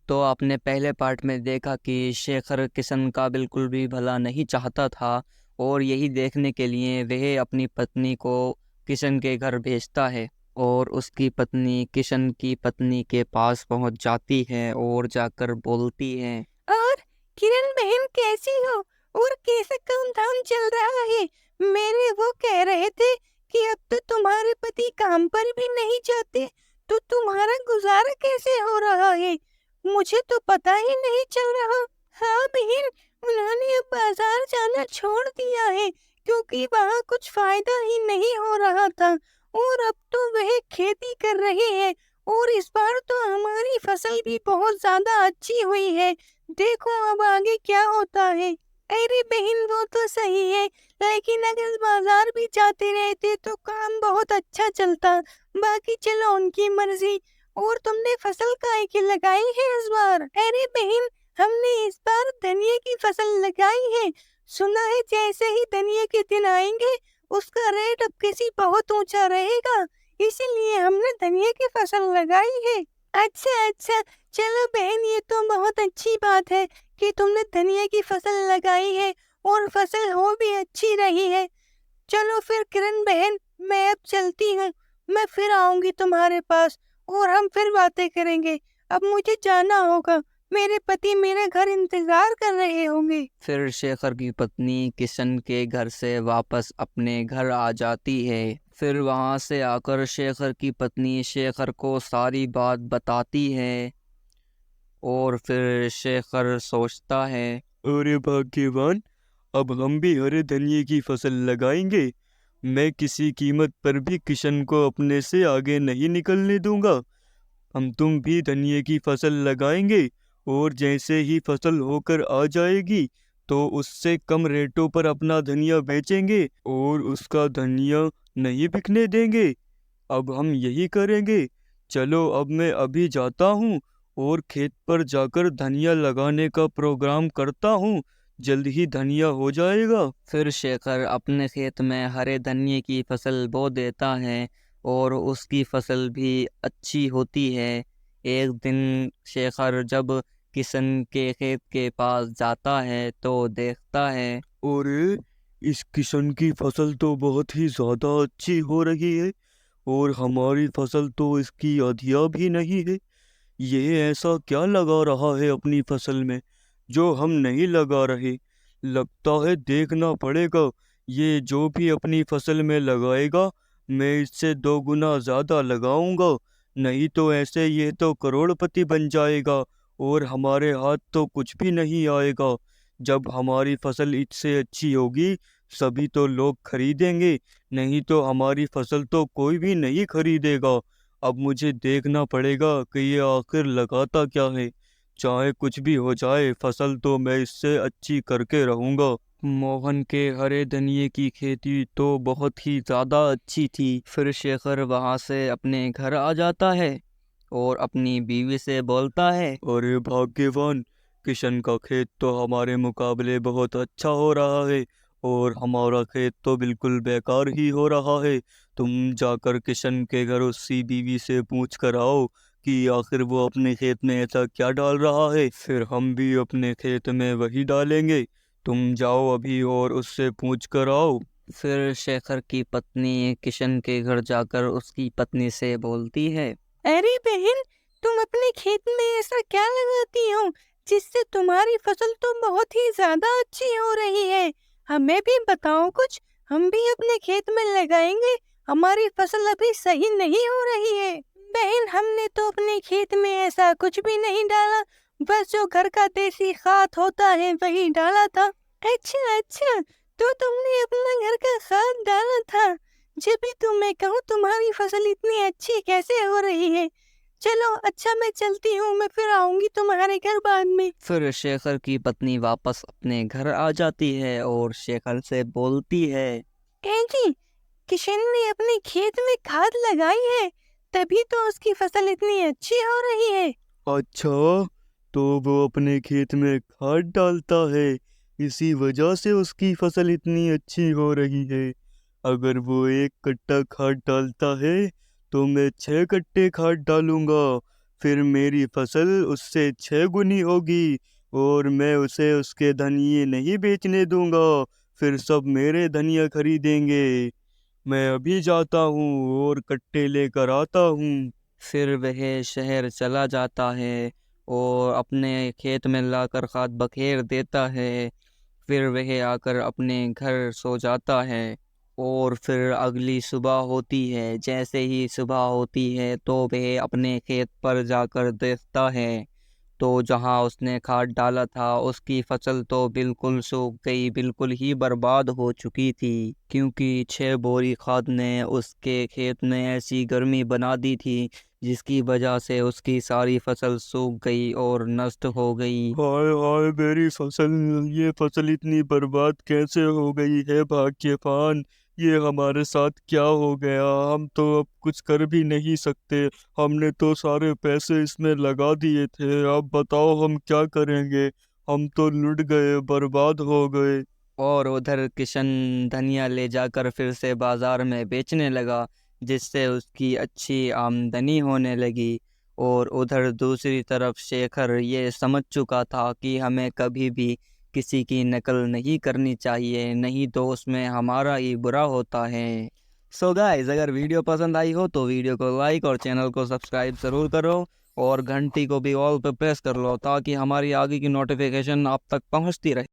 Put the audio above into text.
तो आपने पहले पार्ट में देखा कि शेखर किशन का बिल्कुल भी भला नहीं चाहता था और यही देखने के लिए वह अपनी पत्नी को किशन के घर भेजता है और उसकी पत्नी किशन की पत्नी के पास पहुंच जाती है और जाकर बोलती है, और किरण बहन कैसी हो और कैसा काम धाम चल रहा है। मेरे वो कह रहे थे कि अब तो तुम्हारे पति काम पर भी नहीं जाते, तो तुम्हारा गुजारा कैसे हो रहा है। मुझे तो पता ही नहीं चल रहा। हाँ बहन, उन्होंने अब बाजार जाना छोड़ दिया है क्योंकि वहाँ कुछ फायदा ही नहीं हो रहा था और अब तो वह खेती कर रहे हैं और इस बार तो हमारी फसल भी बहुत ज्यादा अच्छी हुई है। देखो अब आगे क्या होता है। अरे बहन वो तो सही है, लेकिन अगर बाजार भी जाते रहते तो काम बहुत अच्छा चलता। बाकी चलो उनकी मर्जी। और तुमने फसल काय की लगाई है इस बार। अरे बहन, हमने इस बार धनिया की फसल लगाई है। सुना है जैसे ही धनिया के दिन आएंगे उसका रेट अब किसी बहुत ऊंचा रहेगा, इसीलिए हमने धनिया की फसल लगाई है। अच्छा अच्छा, चलो बहन ये तो बहुत अच्छी बात है कि तुमने धनिया की फसल लगाई है और फसल हो भी अच्छी रही है। चलो फिर किरण बहन, मैं अब चलती हूँ। मैं फिर आऊंगी तुम्हारे पास और हम फिर बातें करेंगे। अब मुझे जाना होगा, मेरे पति मेरे घर इंतजार कर रहे होंगे। फिर शेखर की पत्नी किशन के घर से वापस अपने घर आ जाती है। फिर वहां से आकर शेखर की पत्नी शेखर को सारी बात बताती है और फिर शेखर सोचता है, अरे भाग्यवान, अब हम भी हरे धनिये की फसल लगाएंगे। मैं किसी कीमत पर भी किशन को अपने से आगे नहीं निकलने दूंगा। हम तुम भी धनिये की फसल लगाएंगे और जैसे ही फसल होकर आ जाएगी तो उससे कम रेटों पर अपना धनिया बेचेंगे और उसका धनिया नहीं बिकने देंगे। अब हम यही करेंगे। चलो अब मैं अभी जाता हूँ और खेत पर जाकर धनिया लगाने का प्रोग्राम करता हूँ। जल्द ही धनिया हो जाएगा। फिर शेखर अपने खेत में हरे धनिये की फसल बो देता है और उसकी फसल भी अच्छी होती है। एक दिन शेखर जब किशन के खेत के पास जाता है तो देखता है, अरे, इस किशन की फसल तो बहुत ही ज्यादा अच्छी हो रही है और हमारी फसल तो इसकी आधिया भी नहीं है। ये ऐसा क्या लगा रहा है अपनी फसल में जो हम नहीं लगा रहे। लगता है देखना पड़ेगा। ये जो भी अपनी फसल में लगाएगा मैं इससे 2 गुना ज्यादा लगाऊंगा। नहीं तो ऐसे ये तो करोड़पति बन जाएगा और हमारे हाथ तो कुछ भी नहीं आएगा। जब हमारी फसल इससे अच्छी होगी सभी तो लोग खरीदेंगे, नहीं तो हमारी फसल तो कोई भी नहीं खरीदेगा। अब मुझे देखना पड़ेगा कि ये आखिर लगाता क्या है। चाहे कुछ भी हो जाए फसल तो मैं इससे अच्छी करके रहूंगा। मोहन के हरे धनिये की खेती तो बहुत ही ज़्यादा अच्छी थी। फिर शेखर वहाँ से अपने घर आ जाता है और अपनी बीवी से बोलता है, अरे भाग्यवान, किशन का खेत तो हमारे मुकाबले बहुत अच्छा हो रहा है और हमारा खेत तो बिल्कुल बेकार ही हो रहा है। तुम जाकर किशन के घर उसकी बीवी से पूछ कर आओ कि आखिर वो अपने खेत में ऐसा क्या डाल रहा है, फिर हम भी अपने खेत में वही डालेंगे। तुम जाओ अभी और उससे पूछ कर आओ। फिर शेखर की पत्नी किशन के घर जाकर उसकी पत्नी से बोलती है, अरे बहन, तुम अपने खेत में ऐसा क्या लगाती हो जिससे तुम्हारी फसल तो बहुत ही ज्यादा अच्छी हो रही है। हमें भी बताओ कुछ, हम भी अपने खेत में लगाएंगे। हमारी फसल अभी सही नहीं हो रही है। बहन हमने तो अपने खेत में ऐसा कुछ भी नहीं डाला, बस जो घर का देसी खाद होता है वही डाला था। अच्छा अच्छा, तो तुमने अपना घर का खाद डाला था। जब भी मैं कहूँ तुम्हारी फसल इतनी अच्छी कैसे हो रही है। चलो अच्छा मैं चलती हूँ, मैं फिर आऊंगी तुम्हारे घर बाद में। फिर शेखर की पत्नी वापस अपने घर आ जाती है और शेखर से बोलती है, ए जी, किशन ने अपने खेत में खाद लगाई है, तभी तो उसकी फसल इतनी अच्छी हो रही है। अच्छा, तो वो अपने खेत में खाद डालता है, इसी वजह से उसकी फसल इतनी अच्छी हो रही है। अगर वो 1 कट्टा खाद डालता है तो मैं 6 कट्टे खाद डालूंगा। फिर मेरी फसल उससे 6 गुनी होगी और मैं उसे उसके धनिये नहीं बेचने दूंगा। फिर सब मेरे धनिया खरीदेंगे। मैं अभी जाता हूँ और कट्टे लेकर आता हूँ। फिर वह शहर चला जाता है और अपने खेत में लाकर खाद बखेर देता है। फिर वह आकर अपने घर सो जाता है और फिर अगली सुबह होती है। जैसे ही सुबह होती है तो वह अपने खेत पर जाकर देखता है तो जहाँ उसने खाद डाला था उसकी फसल तो बिल्कुल सूख गई, बिल्कुल ही बर्बाद हो चुकी थी, क्योंकि 6 बोरी खाद ने उसके खेत में ऐसी गर्मी बना दी थी जिसकी वजह से उसकी सारी फसल सूख गई और नष्ट हो गई। हाय हाय मेरी फसल, ये फसल इतनी बर्बाद कैसे हो गई है भाग्यवान। ये हमारे साथ क्या हो गया। हम तो अब कुछ कर भी नहीं सकते। हमने तो सारे पैसे इसमें लगा दिए थे। अब बताओ हम क्या करेंगे। हम तो लुट गए, बर्बाद हो गए। और उधर किशन धनिया ले जाकर फिर से बाजार में बेचने लगा, जिससे उसकी अच्छी आमदनी होने लगी। और उधर दूसरी तरफ शेखर ये समझ चुका था कि हमें कभी भी किसी की नकल नहीं करनी चाहिए, नहीं तो उसमें हमारा ही बुरा होता है। सो गाइस, अगर वीडियो पसंद आई हो तो वीडियो को लाइक और चैनल को सब्सक्राइब ज़रूर करो और घंटी को भी ऑल पे प्रेस कर लो ताकि हमारी आगे की नोटिफिकेशन आप तक पहुंचती रहे।